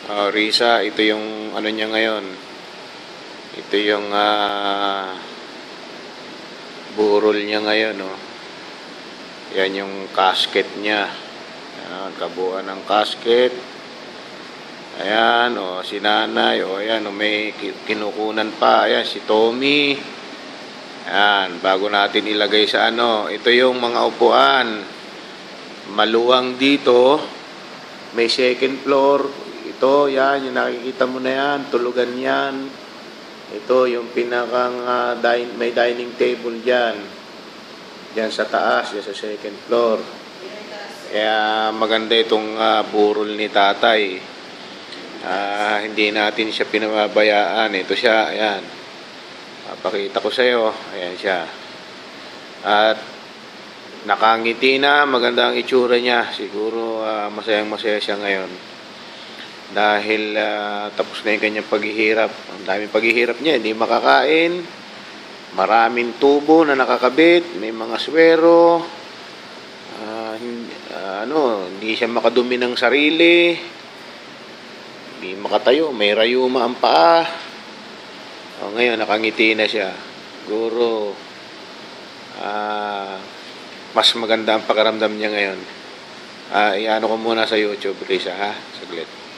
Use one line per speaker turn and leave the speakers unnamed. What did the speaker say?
Oh, Risa, ito yung ano niya ngayon. Ito yung burol niya ngayon, oh. Yan yung casket niya. Ayan, kabuuan ng casket. Ayan, oh, si nanay, oh, ayan, oh, may kinukunan pa. Ayan, si Tommy. Ayan, bago natin ilagay sa ano, ito yung mga upuan. Maluwang dito, may second floor. Ito, yan, yung nakikita mo na yan, tulugan yan. Ito, yung pinakang may dining table dyan. Dyan sa taas, dyan sa second floor. Kaya maganda itong burol ni tatay. Hindi natin siya pinababayaan. Ito siya, ayan. Papakita ko sa iyo. Ayan siya. At nakangiti na, maganda ang itsura niya. Siguro masayang-masaya siya ngayon. Dahil tapos na yung kanyang paghihirap. Ang daming paghihirap niya, hindi makakain. Maraming tubo na nakakabit, may mga swero. Hindi siya makadumi ng sarili. Hindi makatayo, may rayuma ang paa. Ngayon, nakangiti na siya. Siguro, mas maganda ang pakiramdam niya ngayon. Iano ko muna sa YouTube, Risa, ha? Saglit.